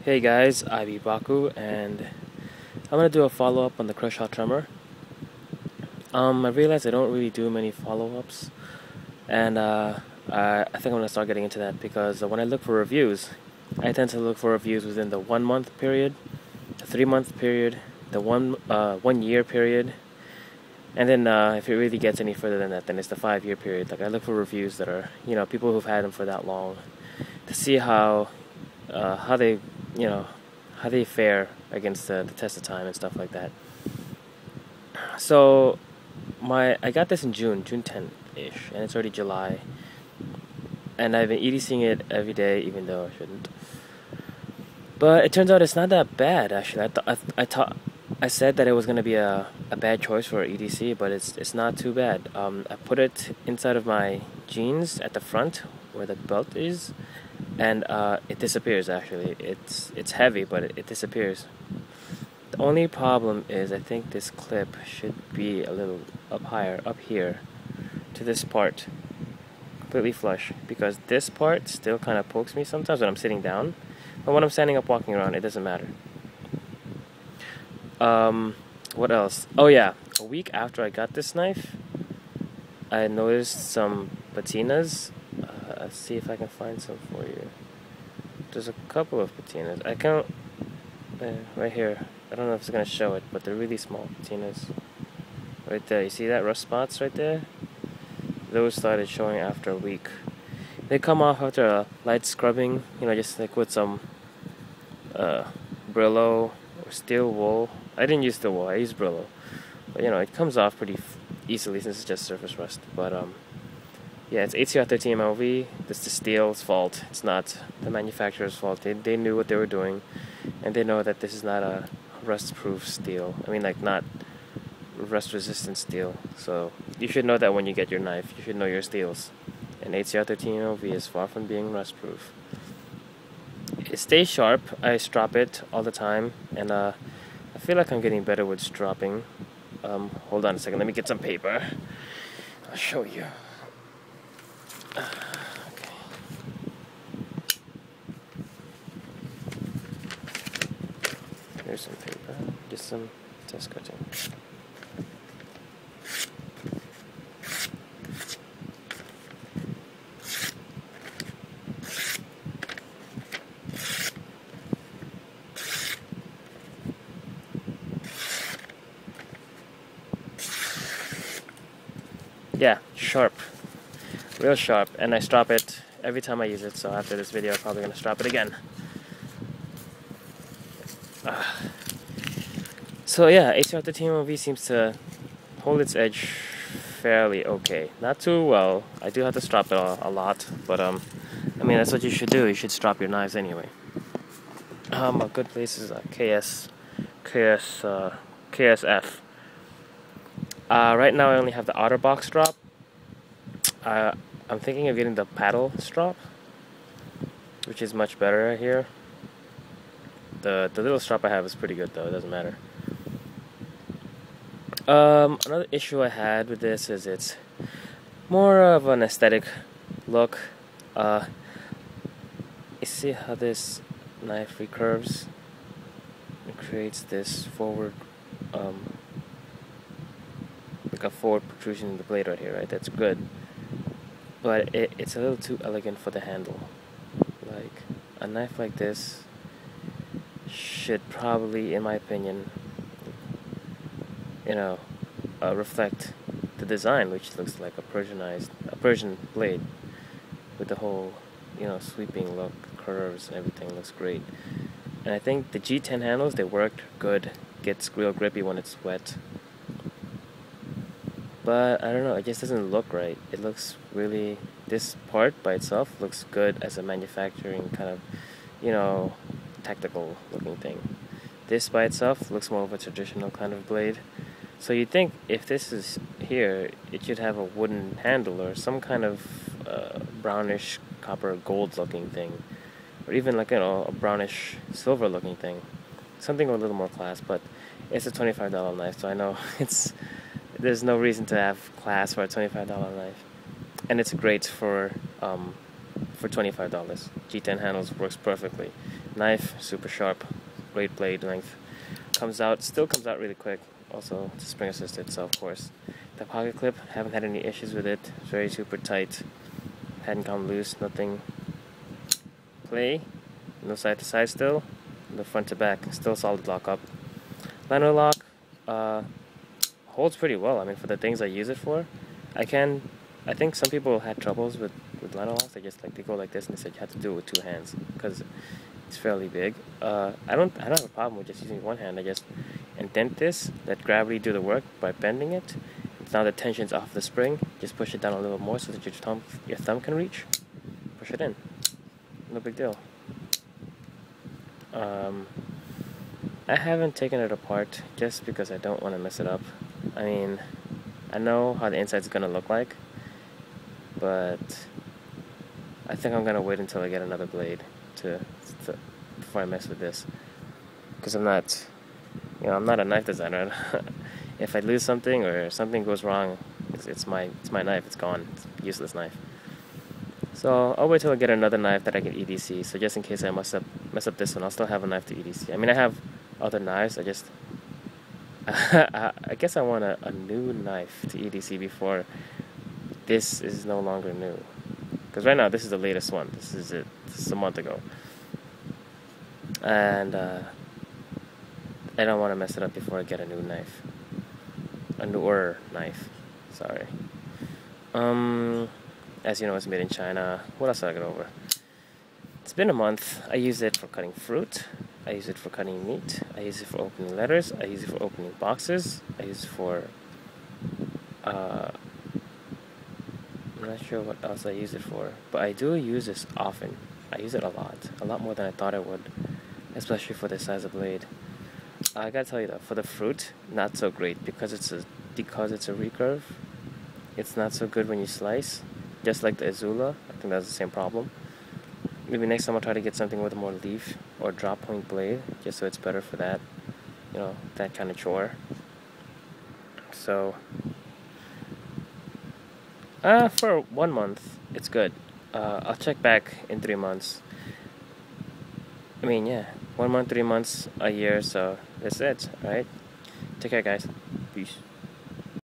Hey guys, I'm Baku, and I'm gonna do a follow-up on the Kershaw Tremor. I realized I don't really do many follow-ups, and I think I'm gonna start getting into that because when I look for reviews, I tend to look for reviews within the 1 month period, the 3 month period, the 1 year period, and then if it really gets any further than that, then it's the 5 year period. Like I look for reviews that are people who've had them for that long, to see how they how they fare against the test of time and stuff like that. So I got this in June 10th ish, and it's already July, and I've been EDCing it every day, even though I shouldn't. But it turns out it's not that bad actually. I said that it was gonna be a bad choice for EDC, but it's not too bad. I put it inside of my jeans at the front where the belt is, and it disappears. Actually, it's heavy, but it disappears. The only problem is I think this clip should be a little up here, to this part, completely flush, because this part still kind of pokes me sometimes when I'm sitting down, but when I'm standing up walking around, it doesn't matter. What else? Oh yeah, a week after I got this knife, I noticed some patinas. Let's see if I can find some for you. There's a couple of patinas. I can't. Right here. I don't know if it's gonna show it, but they're really small patinas. Right there. You see that rust spots right there? Those started showing after a week. They come off after a light scrubbing. Just like with some Brillo or steel wool. I didn't use steel wool. I used Brillo. But it comes off pretty easily since it's just surface rust. But yeah, it's ATR 13 MLV. This is the steel's fault. It's not the manufacturer's fault. They knew what they were doing, and they know that this is not a rust-proof steel. I mean, like, not rust-resistant steel. So you should know that when you get your knife. You should know your steels. And ATR 13 MLV is far from being rust-proof. It stays sharp. I strop it all the time, and I feel like I'm getting better with stropping. Hold on a second. Let me get some paper. I'll show you. Okay. Here's some paper, just some test cutting. Yeah, sharp. Real sharp, and I strop it every time I use it, so after this video I'm probably going to strop it again. So yeah, ATR 13 MLV seems to hold its edge fairly okay. Not too well. I do have to strop it a lot, but I mean, that's what you should do. You should strop your knives anyway. A good place is KSF. Right now I only have the outer box strap. I'm thinking of getting the paddle strap, which is much better right here. The little strap I have is pretty good though, it doesn't matter. Another issue I had with this is it's more of an aesthetic look. You see how this knife recurves? It creates this forward, like a forward protrusion in the blade right here, right? That's good. But it's a little too elegant for the handle. Like, a knife like this should probably, in my opinion, reflect the design, which looks like a Persian blade with the whole, sweeping look, curves, and everything looks great. And I think the G10 handles, they worked good. Gets real grippy when it's wet. But I don't know, it just doesn't look right. It looks really, this part by itself looks good as a manufacturing kind of, tactical looking thing. This by itself looks more of a traditional kind of blade. So you'd think if this is here, it should have a wooden handle or some kind of brownish copper gold looking thing. Or even like, a brownish silver looking thing. Something with a little more class, but it's a $25 knife, so I know there's no reason to have class for a $25 knife. And it's great for $25. G10 handles works perfectly. Knife, super sharp, great blade length. Still comes out really quick. Also, it's spring assisted, so of course. The pocket clip, haven't had any issues with it. It's very super tight. Hadn't come loose, nothing. Play, no side to side still. No front to back, still solid lock up. Lino lock, holds pretty well. I mean, for the things I use it for, I think some people had troubles with lino locks. They go like this, and they said you have to do it with two hands because it's fairly big. I don't have a problem with just using one hand. I just indent this, let gravity do the work by bending it. Now the tension's off the spring. Just push it down a little more so that your thumb can reach. Push it in. No big deal. I haven't taken it apart just because I don't want to mess it up. I mean, I know how the inside's gonna look like, but I think I'm gonna wait until I get another blade before I mess with this, because I'm not a knife designer. If I lose something or something goes wrong, it's my knife. It's gone. It's a useless knife. So I'll wait till I get another knife that I can EDC. So just in case I mess up this one, I'll still have a knife to EDC. I mean, I have other knives. I guess I want a new knife to EDC before this is no longer new. Because right now this is the latest one. This is it. This is a month ago. And I don't want to mess it up before I get a new knife. A newer knife. Sorry. As you know, it's made in China. What else did I get over? It's been a month. I use it for cutting fruit. I use it for cutting meat. I use it for opening letters. I use it for opening boxes. I use it for... I'm not sure what else I use it for. But I do use this often. I use it a lot more than I thought I would. Especially for this size of blade. I gotta tell you though, for the fruit, not so great because it's a recurve. It's not so good when you slice, just like the Azula. I think that's the same problem. Maybe next time I'll try to get something with a more leaf or drop point blade, just so it's better for that, that kind of chore. So, for 1 month, it's good. I'll check back in 3 months. I mean, yeah, 1 month, 3 months, a year, so that's it, alright? Take care, guys. Peace.